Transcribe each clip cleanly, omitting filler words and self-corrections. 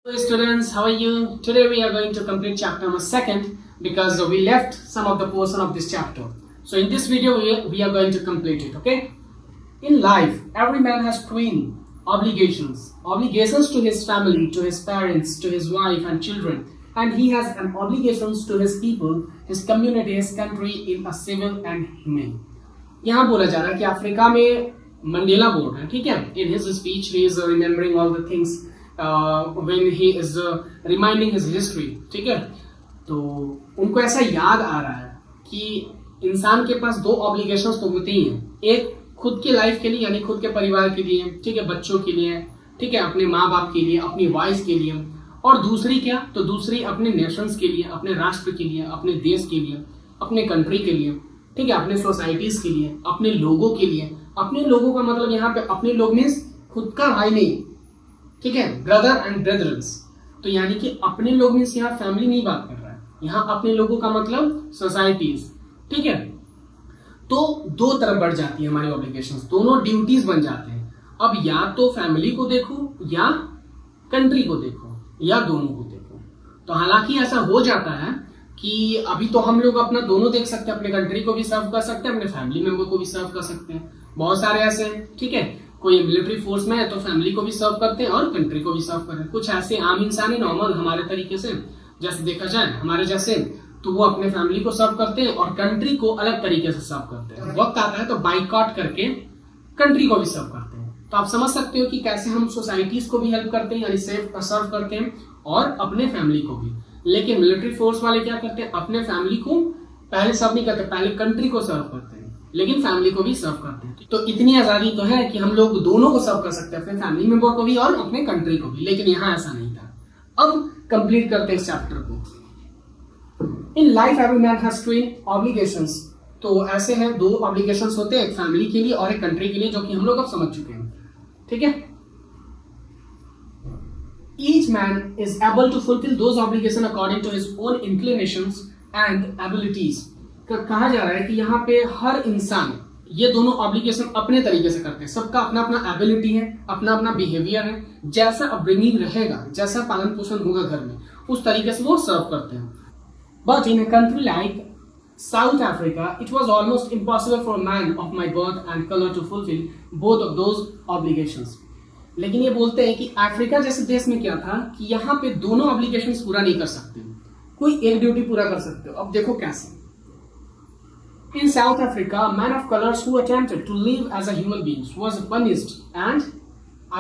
Hello students, how are you? Today we are going to complete chapter number 2 because we left some of the portion of this chapter. So in this video we are going to complete it, okay? In life, every man has twin obligations. Obligations to his family, to his parents, to his wife and children. And he has an obligations to his people, his community, his country in a civil and humane. यहाँ बोला जा रहा है कि Africa में Mandela board है, ठीक है? In his speech he is remembering all the things when he is reminding his history, ठीक है? तो उनको ऐसा याद आ रहा है कि इंसान के पास दो ऑब्लिगेशंस तो होती ही हैं, एक खुद की लाइफ के लिए यानी खुद के परिवार के लिए, ठीक है, बच्चों के लिए, ठीक है, अपने माँ बाप के लिए, अपनी वाइफ के लिए, और दूसरी क्या, तो दूसरी अपने नेशंस के लिए, अपने राष्ट्र के लिए, अपने देश के लिए, अपने कंट्री के लिए, ठीक है, अपने सोसाइटीज के लिए, अपने लोगों के लिए। अपने लोगों का मतलब यहाँ पे अपने लोग मीन्स खुद का भाई नहीं, ठीक है, ब्रदर एंड ब्रदर्स। तो यानी कि अपने लोग मीन्स यहाँ फैमिली नहीं बात कर रहा है, यहाँ अपने लोगों का मतलब सोसाइटीज, ठीक है। तो दो तरफ बढ़ जाती है हमारी ऑब्लिगेशंस, दोनों ड्यूटीज बन जाते हैं। अब या तो फैमिली को देखो या कंट्री को देखो या दोनों को देखो। तो हालांकि ऐसा हो जाता है कि अभी तो हम लोग अपना दोनों देख सकते हैं, अपने कंट्री को भी सर्व कर सकते हैं, अपने फैमिली मेंबर को भी सर्व कर सकते हैं। बहुत सारे ऐसे हैं, ठीक है, कोई मिलिट्री फोर्स में है तो फैमिली को भी सर्व करते हैं और कंट्री को भी सर्व करते हैं। कुछ ऐसे आम इंसान है नॉर्मल हमारे तरीके से, जैसे देखा जाए हमारे जैसे, तो वो अपने फैमिली को सर्व करते हैं और कंट्री को अलग तरीके से सर्व करते हैं। वक्त आता है तो बाइकआउट करके कंट्री को भी सर्व करते हैं। तो आप समझ सकते हो कि कैसे हम सोसाइटीज को भी हेल्प करते हैं यानी सर्व करते हैं और अपने फैमिली को भी। लेकिन मिलिट्री फोर्स वाले क्या करते हैं, अपने फैमिली को पहले सर्व नहीं करते, पहले कंट्री को सर्व करते हैं, लेकिन फैमिली को भी सर्व करते हैं। तो इतनी आजादी तो है कि हम लोग दोनों को सर्व कर सकते हैं, अपने फैमिली मेंबर को भी और अपने कंट्री को भी, लेकिन यहाँ ऐसा नहीं था। अब कंप्लीट करते हैं इस चैप्टर को। In life every man has twin obligations. तो ऐसे हैं, दो ऑब्लिगेशंस होते हैं, एक फैमिली के लिए और एक कंट्री के लिए, जो कि हम लोग अब समझ चुके हैं, ठीक है। Each man is able to fulfill those obligations according to his own inclinations and abilities. कहा जा रहा है कि यहाँ पे हर इंसान ये दोनों ऑब्लिगेशन अपने तरीके से करते हैं, सबका अपना अपना एबिलिटी है, अपना अपना बिहेवियर है, जैसा अपब्रिंगिंग रहेगा, जैसा पालन पोषण होगा घर में, उस तरीके से वो सर्व करते हैं। But in a country like South Africa, it was almost impossible for a man of my birth and color to fulfill both of those obligations. लेकिन ये बोलते हैं कि अफ्रीका जैसे देश में क्या था कि यहाँ पे दोनों ऑब्लिगेशंस पूरा नहीं कर सकते, कोई एक ड्यूटी पूरा कर सकते हो। अब देखो कैसे। In South Africa, man of colors who attempted to live as a human being was punished and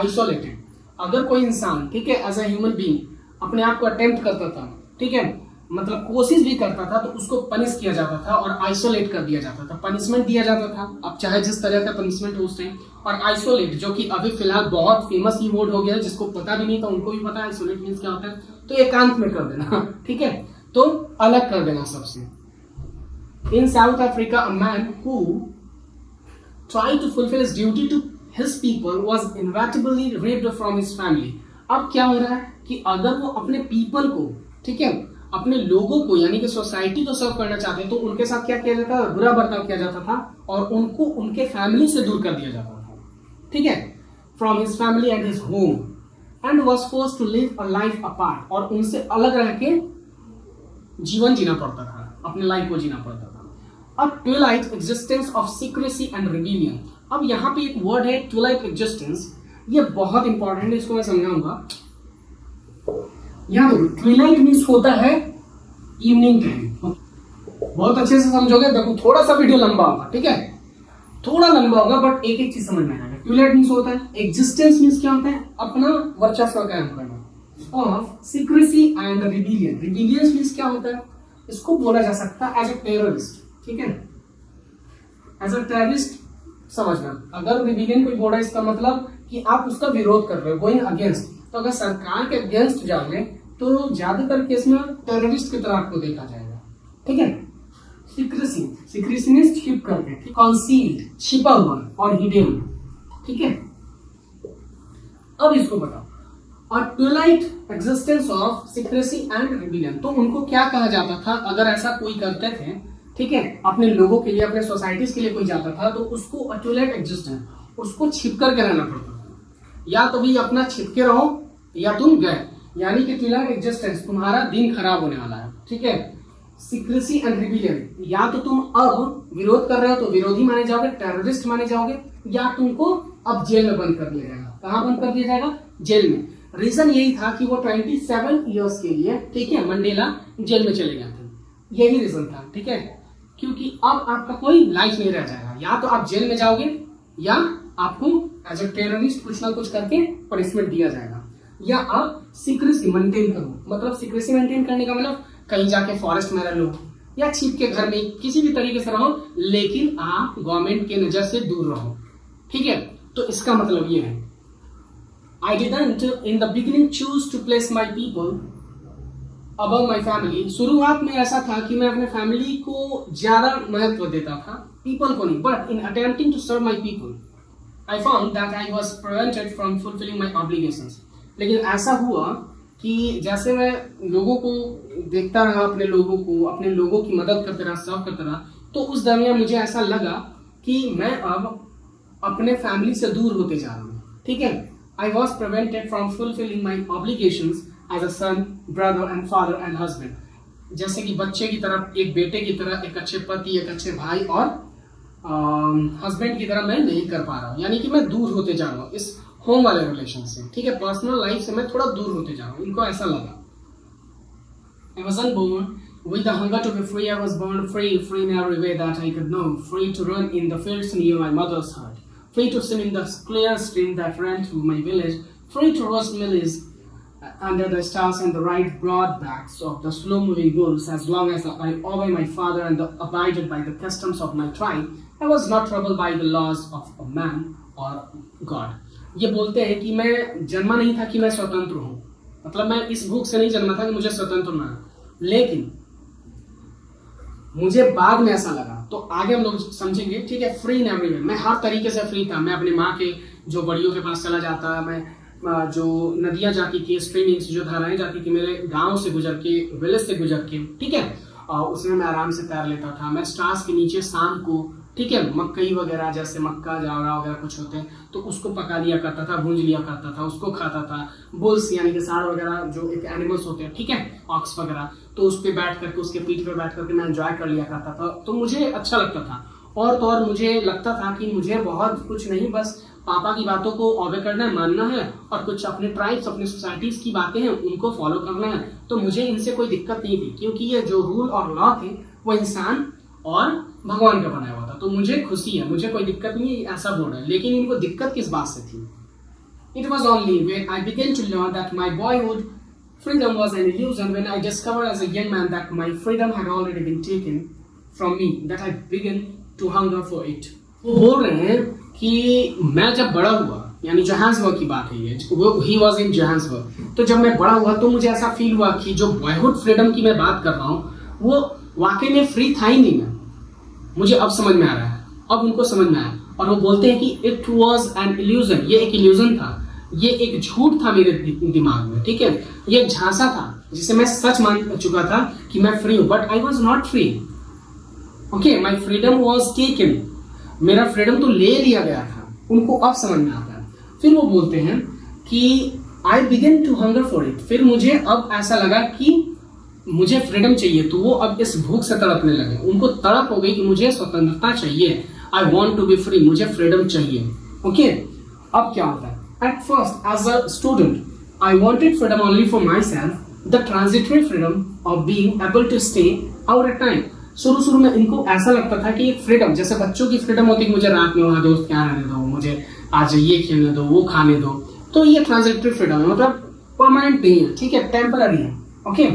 isolated. अगर कोई इंसान, ठीक है, as a human being अपने आप को अटेम्प्ट करता था, ठीक है, मतलब कोशिश भी करता था, तो उसको पनिश किया जाता था और आइसोलेट कर दिया जाता था, पनिशमेंट दिया जाता था। अब चाहे जिस तरह का पनिशमेंट हो उस टाइम। और आइसोलेट, जो कि अभी फिलहाल बहुत फेमस की वर्ड हो गया है, जिसको पता भी नहीं था उनको भी पता है आइसोलेट मीन्स क्या होता है, तो एकांत में कर देना, ठीक है, तो अलग कर देना सबसे। In South Africa, a man who tried to fulfill his duty to his people was inevitably ripped from his family. अब क्या हो रहा है कि अगर वो अपने पीपल को, ठीक है, अपने लोगों को यानी कि सोसाइटी को सर्व करना चाहते हैं, तो उनके साथ क्या किया जाता था, बुरा बर्ताव किया जाता था और उनको उनके फैमिली से दूर कर दिया जाता था, ठीक है, from his family and his home and was forced to live a life apart. और उनसे अलग रह के जीवन जीना पड़ता था, अपने लाइफ को जीना पड़ता था। A twilight existence of secrecy and rebellion. अब यहाँ पे एक वर्ड है twilight existence, ये बहुत इंपॉर्टेंट है, इसको मैं समझाऊंगा। यहाँ देखो, twilight मीन्स होता है इवनिंग टाइम। बहुत अच्छे से समझोगे, देखो थोड़ा सा वीडियो लंबा होगा, ठीक है, थोड़ा लंबा होगा, बट एक एक चीज समझ में आएगा। twilight मीन्स होता है, एग्जिस्टेंस मीन्स क्या होता है, अपना वर्चस्व कायम करना, और secrecy and rebellion, rebellion means क्या होता है, इसको बोला जा सकता है एज ए टेररिस्ट, ठीक है, एज अ टेररिस्ट समझना। अगर रिबेलियन कोई बोल रहा है, इसका मतलब कि आप उसका विरोध कर रहे हो, गोइंग अगेंस्ट। तो अगर सरकार के अगेंस्ट जाओगे तो ज्यादातर केस में टेररिस्ट की तरह आपको देखा जाएगा, ठीक है। सीक्रेसी, सीक्रेसी मींस छिप करके, कंसील्ड, छिपा हुआ और हिडन, ठीक है। अब इसको बताओ, और Twilight existence of secrecy and rebellion, तो उनको क्या कहा जाता था अगर ऐसा कोई करते थे, ठीक है, अपने लोगों के लिए, अपने सोसाइटीज के लिए कोई जाता था, तो उसको ट्विलाइट एग्जिस्टेंस, उसको छिप करके रहना पड़ता था। या तो भी अपना छिप के रहो या तुम गए, यानी कि ट्विलाइट एग्जिस्टेंस, तुम्हारा दिन खराब होने वाला है, ठीक है। सीक्रेसी एंड रिबेलियन, या तो तुम अब विरोध कर रहे हो तो विरोधी माने जाओगे, टेररिस्ट माने जाओगे, या तुमको अब जेल में बंद कर दिया जाएगा। कहाँ बंद कर दिया जाएगा? जेल में। रीजन यही था कि वो 27 ईयर्स के लिए, ठीक है, मंडेला जेल में चले गए थे। यही रीजन था, ठीक है, क्योंकि अब आपका कोई लाइफ नहीं रह जाएगा। या तो आप जेल में जाओगे या आपको एज ए टेररिस्ट कुछ ना कुछ करके पनिशमेंट दिया जाएगा, या आप सीक्रेसी मेंटेन करो। मतलब सीक्रेसी मेंटेन करने का मतलब कहीं जाके फॉरेस्ट में रह लो या छिप के घर में किसी भी तरीके से रहो, लेकिन आप गवर्नमेंट के नजर से दूर रहो, ठीक है। तो इसका मतलब ये है, I didn't in the beginning choose to place my people above my family. शुरुआत में ऐसा था कि मैं अपने फैमिली को ज्यादा महत्व देता था, पीपल को नहीं। But in attempting to serve my people I found that I was prevented from fulfilling my obligations. लेकिन ऐसा हुआ कि जैसे मैं लोगों को देखता रहा, अपने लोगों की मदद करते रहा, सर्व करता रहा, तो उस दरमियान मुझे ऐसा लगा कि मैं अब अपने फैमिली से दूर होते जा रहा हूँ, ठीक है। I was prevented from fulfilling my obligations as a son, brother and father and husband. जैसे कि बच्चे की तरह, एक बेटे की तरह, एक अच्छे पति, एक अच्छे भाई और हस्बैंड की तरह मैं नहीं कर पा रहा हूँ। यानी कि मैं दूर होते जा रहा हूँ इस होम वाले रिलेशन से, ठीक है। पर्सनल लाइफ से मैं थोड़ा दूर होते जा रहा हूँ, इनको ऐसा लगा। I wasn't born with the hunger to be free. I was born free in every way that I could know, free to run in the fields near my mother's hut, free to swim in the clear stream that ran through my village, free to roast mealies under the stars and the right broad backs of the slow-moving bulls. As long as I obeyed my father and abided by the customs of my tribe, I was not troubled by the laws of a man or God. ये बोलते हैं कि मैं जन्मा नहीं था कि मैं स्वतंत्र हूँ, मतलब मैं इस भूख से नहीं जन्मा था कि मुझे स्वतंत्र होना है, लेकिन मुझे बाद में ऐसा लगा। तो आगे हम लोग समझेंगे, ठीक है। फ्री इन एवरी वे, मैं हर तरीके से फ्री था। मैं अपनी माँ के जो बड़ियों के पास चला जाता, मैं जो नदियाँ जाती थी, स्ट्रीमिंग्स जो धाराएं जाती थी मेरे गांव से गुजर के, विलेज से गुजर के, ठीक है, उसमें मैं आराम से तैर लेता था। मैं स्टार्स के नीचे शाम को, ठीक है, मकई वगैरह, जैसे मक्का जावरा वगैरह कुछ होते हैं तो उसको पका लिया करता था, भूंज लिया करता था, उसको खाता था। बुल्स यानी कि सांड वगैरह जो एक एनिमल्स होते हैं, ठीक है, ऑक्स वगैरह, तो उस पर बैठ करके, उसके पीठ पे बैठ करके मैं एंजॉय कर लिया करता था। तो मुझे अच्छा लगता था। और तो और मुझे लगता था कि मुझे बहुत कुछ नहीं, बस पापा की बातों को ऑबे करना है, मानना है, और कुछ अपने ट्राइब्स, अपने सोसाइटीज की बातें हैं उनको फॉलो करना है। तो मुझे इनसे कोई दिक्कत नहीं थी, क्योंकि ये जो रूल और लॉ थे वो इंसान और भगवान का बनाया हुआ था। तो मुझे खुशी है, मुझे कोई दिक्कत नहीं है, ऐसा बोल रहे हैं। लेकिन इनको दिक्कत किस बात से थी? It was only when I began to learn that my boyhood freedom was an illusion, when I discovered as a young man that my freedom had already been taken from me, that I began to hunger for it. वो बोल रहे हैं कि मैं जब बड़ा हुआ, यानी जोहान्सबर्ग की बात है ये, वो ही वॉज इन जोहान्सबर्ग। तो जब मैं बड़ा हुआ तो मुझे ऐसा फील हुआ कि जो बॉयहुड फ्रीडम की मैं बात कर रहा हूँ वो वाकई में फ्री था ही नहीं। मैं, मुझे अब समझ में आ रहा है, अब उनको समझ में आया। और वो बोलते हैं कि इट वॉज एन इल्यूजन, ये एक इल्यूजन था, ये एक झूठ था मेरे दिमाग में, ठीक है, ये एक झांसा था जिसे मैं सच मान चुका था कि मैं फ्री हूं, but I was not free. Okay, my freedom was taken, मेरा फ्रीडम तो ले लिया गया था। उनको अब समझ में आता है। फिर वो बोलते हैं कि I began to hunger for it, फिर मुझे अब ऐसा लगा कि मुझे फ्रीडम चाहिए, तो वो अब इस भूख से तड़पने लगे। उनको तड़प हो गई कि मुझे स्वतंत्रता चाहिए, I want to be free, मुझे फ्रीडम चाहिए। ओके, अब क्या होता है? At first as a student I wanted freedom only for myself, the transitory freedom of being able to stay out at time. शुरू में इनको ऐसा लगता था कि एक फ्रीडम, जैसे बच्चों की फ्रीडम होती है कि मुझे रात में वहां दोस्त क्या रहने दो, मुझे आज ये खेलने दो, वो खाने दो, तो ये ट्रांजिटरी फ्रीडम है, मतलब परमानेंट नहीं है, ठीक है, टेम्पररी है। Okay,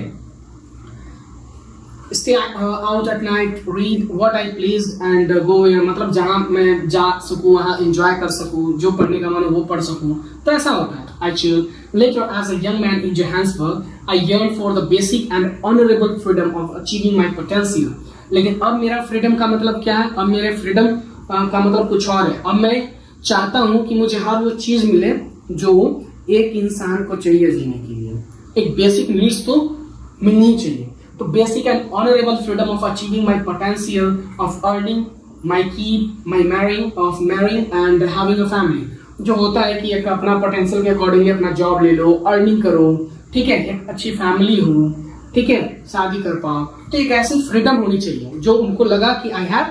stay out at night, read what I please and go, मतलब जहां मैं जा सकूं वहां एंजॉय कर सकूं, जो पढ़ने का मन है वो पढ़ सकूं, तो ऐसा होता है। आई chill later as a young man in Johannesburg, I yearned for the basic and honorable freedom of achieving my potential. लेकिन अब मेरा फ्रीडम का मतलब क्या है? अब मेरे फ्रीडम का मतलब कुछ और है। अब मैं चाहता हूं कि मुझे हर वो चीज मिले जो एक इंसान को चाहिए जीने के लिए। एक बेसिक नीड्स तो मिलनी चाहिए। तो basic and honourable freedom of achieving my potential, of earning my keep, my marrying, of marrying and having a family. जो होता है कि एक अपना पोटेंशियल के अकॉर्डिंगली अपना जॉब ले लो, अर्निंग करो, ठीक है, एक अच्छी फैमिली हो, ठीक है, शादी कर पाओ, तो एक ऐसी फ्रीडम होनी चाहिए जो उनको लगा कि I have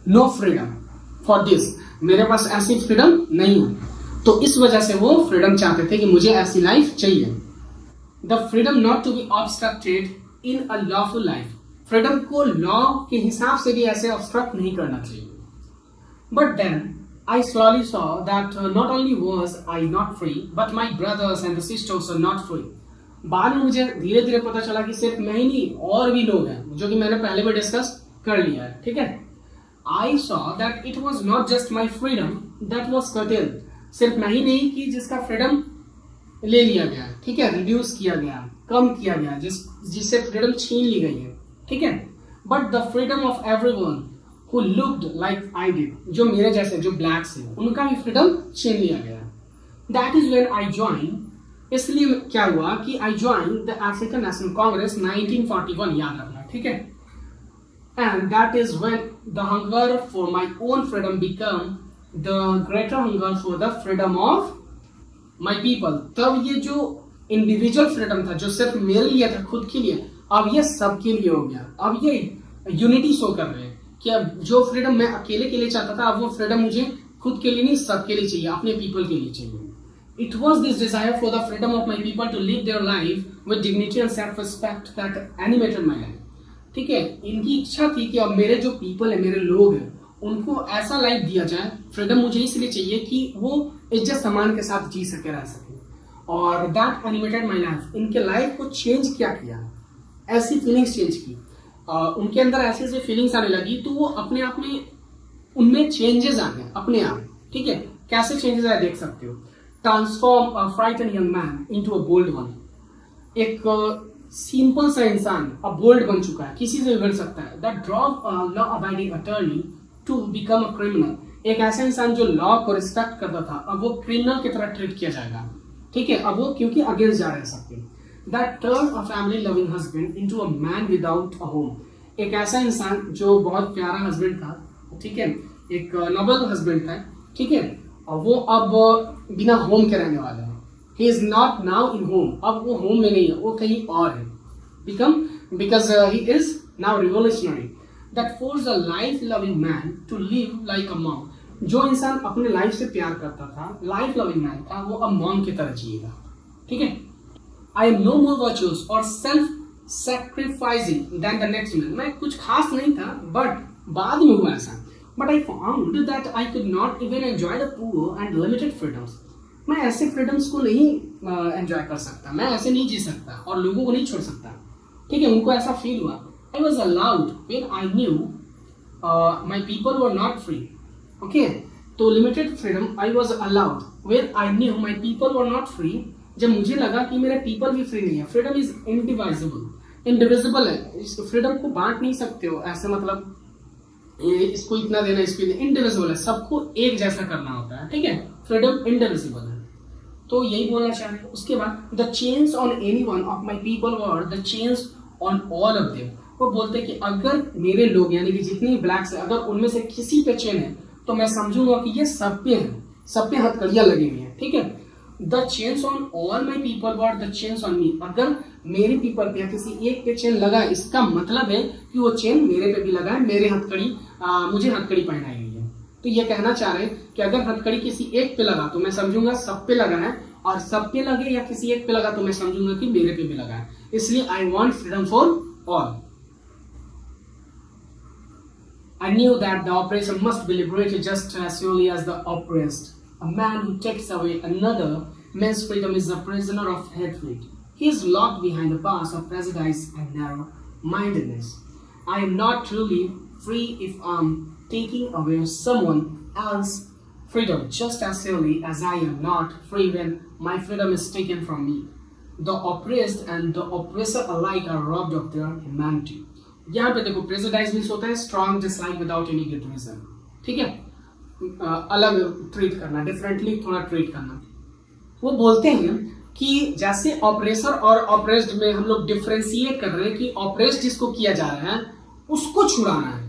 no freedom for this, मेरे पास ऐसी फ्रीडम नहीं है। तो इस वजह से वो फ्रीडम चाहते थे कि मुझे ऐसी लाइफ चाहिए। The freedom not to be obstructed in a lawful life, freedom को लॉ के हिसाब से भी ऐसे ऑब्स्ट्रक्ट नहीं करना चाहिए। But then I slowly saw that not only was I not free, but my brothers and the sisters are not free. बाद में मुझे धीरे धीरे पता चला कि सिर्फ मैं ही नहीं, और भी लोग हैं, जो कि मैंने पहले भी डिस्कस कर लिया है, ठीक है। I saw that it was not just my freedom that was curtailed. सिर्फ मैं ही नहीं कि जिसका फ्रीडम ले लिया गया, ठीक है, रिड्यूस किया गया, कम किया गया, जिससे फ्रीडम छीन ली गई है, ठीक है। But the freedom of everyone who looked like I did, जो मेरे जैसे, जो ब्लैक्स हैं, उनका भी फ्रीडम छीन लिया गया। That is when I joined, इसलिए क्या हुआ कि I joined the African National Congress 1941, याद रखना, ठीक है। And that is when the hunger for my own freedom became the greater hunger for the freedom of my people. तब ये जो इंडिविजुअल फ्रीडम था, जो सिर्फ मेरे लिए था, खुद के लिए, अब ये सबके लिए हो गया। अब ये यूनिटी शो कर रहे हैं कि अब जो फ्रीडम मैं अकेले के लिए चाहता था, अब वो फ्रीडम मुझे खुद के लिए नहीं, सबके लिए चाहिए, अपने पीपल के लिए चाहिए। It was this desire for the freedom of my people to live their life with dignity and self respect that animated my life, ठीक है। इनकी इच्छा थी कि अब मेरे जो पीपल है, मेरे लोग हैं, उनको ऐसा लाइफ दिया जाए। फ्रीडम मुझे इसलिए चाहिए कि वो इज्जत सम्मान के साथ जी सके, रह सके, और दैट एनिमेटेड माई लाइफ, इनके लाइफ को चेंज क्या किया, ऐसी फीलिंग्स चेंज की, उनके अंदर ऐसे ऐसे फीलिंग्स आने लगी, तो वो अपने आप में उनमें चेंजेस आ गए अपने आप, ठीक है। कैसे चेंजेस आए देख सकते हो। Transform a frighten young man into a bold one, एक सिंपल सा इंसान अब बोल्ड बन चुका है, किसी से भी बन सकता है। That drop law abiding attorney to become a criminal, एक ऐसा इंसान जो लॉ को रिस्पेक्ट करता था, अब वो क्रिमिनल की तरह ट्रीट किया जाएगा, ठीक है। अब वो क्योंकि अगेंस्ट जा रहे हैं सबके। That turned a family loving husband into a man without a home, एक ऐसा इंसान जो बहुत प्यारा हस्बैंड था, ठीक है, एक नोबल हस्बैंड था, ठीक है, और वो अब बिना होम के रहने वाला है। He is not now in home, अब वो होम में नहीं है, वो कहीं और है। Because he is now revolutionary. That forced a life-loving man to live like a monk. जो इंसान अपने लाइफ से प्यार करता था, लाइफ लविंग मैन था, वो अब मॉन्क की तरह जिएगा, ठीक है। I am no more virtuous or self-sacrificing than the next man. मैं कुछ खास नहीं था, but बाद में हुआ ऐसा। But I found that I could not even enjoy the poor and limited freedoms. मैं ऐसे freedoms को नहीं enjoy कर सकता, मैं ऐसे नहीं जी सकता और लोगों को नहीं छोड़ सकता, ठीक है। उनको ऐसा फील हुआ। I was allowed when I knew my people were not free. Okay, तो limited freedom I was allowed when I knew my people were not free. जब मुझे लगा कि मेरे पीपल भी फ्री नहीं है। फ्रीडम इज इंडिविजिबल है, इस फ्रीडम को बांट नहीं सकते हो, ऐसे मतलब इसको इतना देना, इसको इंडिविजिबल है, सबको एक जैसा करना होता है, ठीक है। फ्रीडम इंडिविजिबल है, तो यही बोलना चाह रहे हैं। उसके बाद the chains on any one of my people were the chains on all of them, वो बोलते हैं कि अगर मेरे लोग यानी कि जितनी ब्लैक्स है, अगर उनमें से किसी पे चेन है तो मैं समझूंगा कि ये सब पे है, सब पे हथकड़ियां लगी हुई है, ठीक है। The chains on all my people were the chains on me, अगर मेरे पीपल पे या किसी एक पे चेन लगा है, इसका मतलब है कि वो चेन मेरे पे भी लगा है, मेरे हथकड़ी मुझे हथकड़ी पहनाई हुई है। तो ये कहना चाह रहे हैं कि अगर हथकड़ी किसी एक पे लगा तो मैं समझूंगा सब पे लगा है, और सब पे लगे या किसी एक पे लगा तो मैं समझूंगा कि मेरे पे भी लगा है। इसलिए I want freedom for all. I knew that the oppressor must be liberated just as surely as the oppressed. A man who takes away another man's freedom is a prisoner of hatred. He is locked behind the bars of prejudice and narrow-mindedness. I am not truly free if I am taking away someone else's freedom, just as surely as I am not free when my freedom is taken from me. The oppressed and the oppressor alike are robbed of their humanity. यहाँ पे देखो prejudice means होता है strong dislike without any good reason, ठीक है, अलग treat करना, differently थोड़ा ट्रीट करना। वो बोलते हैं कि जैसे ऑपरेसर और ऑपरेस्ड में हम लोग डिफरेंशिएट कर रहे हैं कि ऑपरेस्ड जिसको किया जा रहा है उसको छुड़ाना है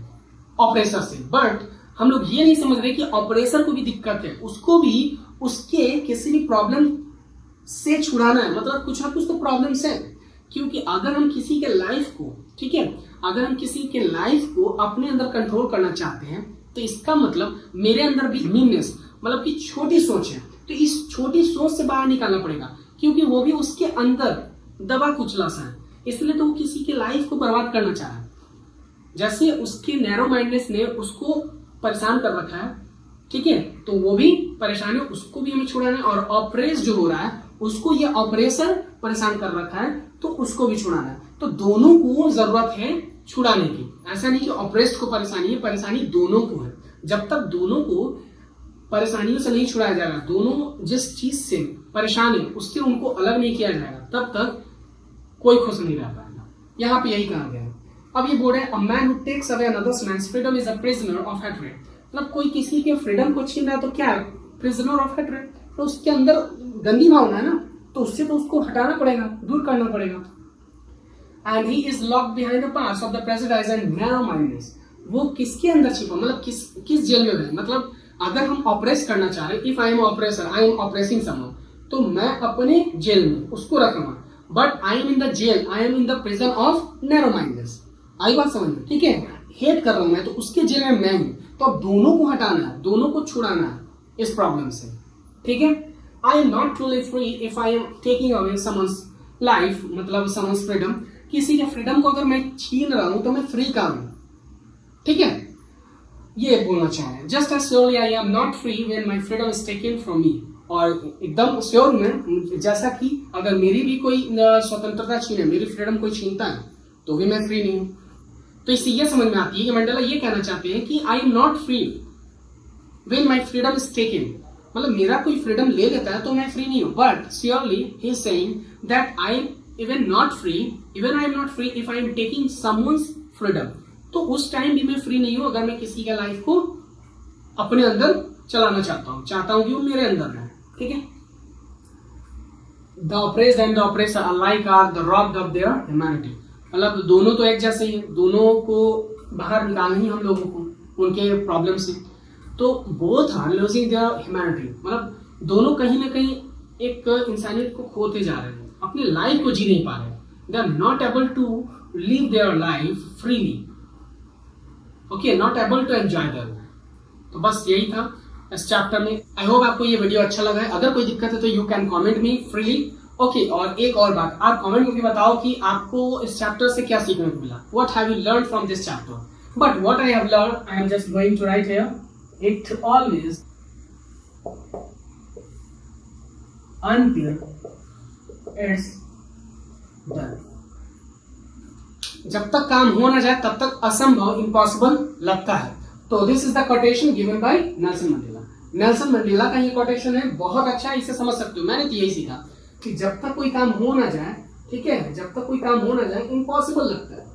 ऑपरेसर से, बट हम लोग ये नहीं समझ रहे कि ऑपरेसर को भी दिक्कत है, उसको भी उसके किसी भी प्रॉब्लम से छुड़ाना है, मतलब कुछ ना कुछ तो प्रॉब्लम्स है। क्योंकि अगर हम किसी के लाइफ को, ठीक है, अगर हम किसी के लाइफ को अपने अंदर कंट्रोल करना चाहते हैं तो इसका मतलब मेरे अंदर भी मीननेस, मतलब कि छोटी सोच है, तो इस छोटी सोच से बाहर निकालना पड़ेगा, क्योंकि वो भी उसके अंदर दबा कुचला सा है, इसलिए तो वो किसी के लाइफ को बर्बाद करना चाह रहा है। जैसे उसके नैरो माइंडनेस ने उसको परेशान कर रखा है, ठीक है, तो वो भी परेशानी उसको भी हमें छुड़ाना है, और ऑपरेस जो हो रहा है उसको ये ऑपरेसर परेशान कर रखा है तो उसको भी छुड़ाना है। तो दोनों को जरूरत है छुड़ाने की, ऐसा नहीं कि ऑपरेस्ड को परेशानी है, परेशानी दोनों को है। जब तक दोनों को परेशानियों से नहीं छुड़ाया जाएगा, दोनों जिस चीज से परेशान है उससे उनको अलग नहीं किया जाएगा, तब तक कोई खुश नहीं रह पाएगा। यहाँ पे यही कहा गया है। अब ये बोल रहे हैं a man who takes away another's man's freedom is a prisoner of hatred, मतलब कोई किसी के फ्रीडम को छीन रहा है तो क्या है, प्रिजनर ऑफ हैट्रेड, तो उसके अंदर गंदी भावना है ना, तो उससे तो उसको हटाना पड़ेगा, दूर करना पड़ेगा। And he is locked behind the parts of the prejudice and narrow mindness, वो किसके अंदर छिपा, मतलब किस जेल में है, मतलब अगर हम ऑपरेस करना चाह रहे हैं, if I am oppressor, I am oppressing someone, तो मैं अपने जेल में उसको रखूंगा, but I am in the jail, I am in the prison of narrow mindness. आई बात समझ में, ठीक है, हेट कर रहा हूं मैं, तो उसके जेल में मैं हूं, तो अब दोनों को हटाना है, दोनों को छुड़ाना है इस प्रॉब्लम से, ठीक है। आई am not truly free if I am taking away someone's life, मतलब समवन्स फ्रीडम, किसी के फ्रीडम को अगर मैं छीन रहा हूं तो मैं फ्री का हूं, ठीक है, ये बोलना चाह रहे हैं। Just as surely I am not free when my freedom is taken from me, और एकदम श्योर में, जैसा कि अगर मेरी भी कोई स्वतंत्रता छीने, मेरी फ्रीडम कोई छीनता है तो भी मैं फ्री नहीं हूं। तो इससे यह समझ में आती है कि मंडेला ये कहना चाहते हैं कि आई am not free when my freedom is taken, मतलब मेरा कोई फ्रीडम ले लेता है तो मैं फ्री नहीं हूं, but surely he is saying that I am even not free, even I am not free if I am taking someone's freedom, तो उस टाइम भी मैं फ्री नहीं हूं अगर मैं किसी का लाइफ को अपने अंदर चलाना चाहता हूं कि वो मेरे अंदर है, ठीक है। The oppressed and the oppressor alike are the robbed of their humanity, मतलब दोनों तो एक जैसे ही, दोनों को बाहर निकालना ही हम लोगों को उनके प्रॉब्लम से, तो both are losing their humanity, मतलब दोनों कहीं ना कहीं एक इंसानियत को खोते जा रहे हैं, अपनी लाइफ को जी नहीं पा रहे, they are not able to live their life freely, okay, not able to enjoy their. तो बस यही था इस चैप्टर में। आई होप आपको ये वीडियो अच्छा लगा है, अगर कोई दिक्कत है तो you can comment me freely, okay. और एक और बात, आप कमेंट करके बताओ कि आपको इस चैप्टर से क्या सीखने को मिला, what have you learn from this chapter, but what I have learn I am just going to write here, it always until it's done, जब तक काम हो ना जाए तब तक असंभव, इम्पॉसिबल लगता है। तो this is the quotation given by Nelson Mandela. Nelson Mandela का ये कोटेशन है, बहुत अच्छा है, इसे समझ सकते हो। मैंने तो यही सीखा कि जब तक कोई काम हो ना जाए, ठीक है, जब तक कोई काम हो ना जाए इम्पॉसिबल लगता है,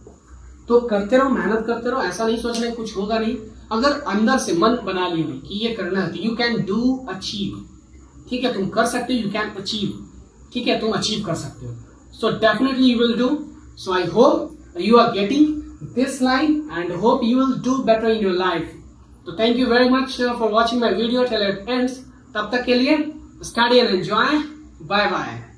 तो करते रहो, मेहनत करते रहो, ऐसा नहीं सोचना है कुछ होगा नहीं। अगर अंदर से मन बना लिए कि ये करना है तो यू कैन डू अचीव, ठीक है, तुम कर सकते हो, यू कैन अचीव, ठीक है, तुम अचीव कर सकते हो। So definitely you will do. So I hope you are getting this line and hope you will do better in your life. So thank you very much for watching my video till it ends. तब तक के लिए study and enjoy. Bye bye.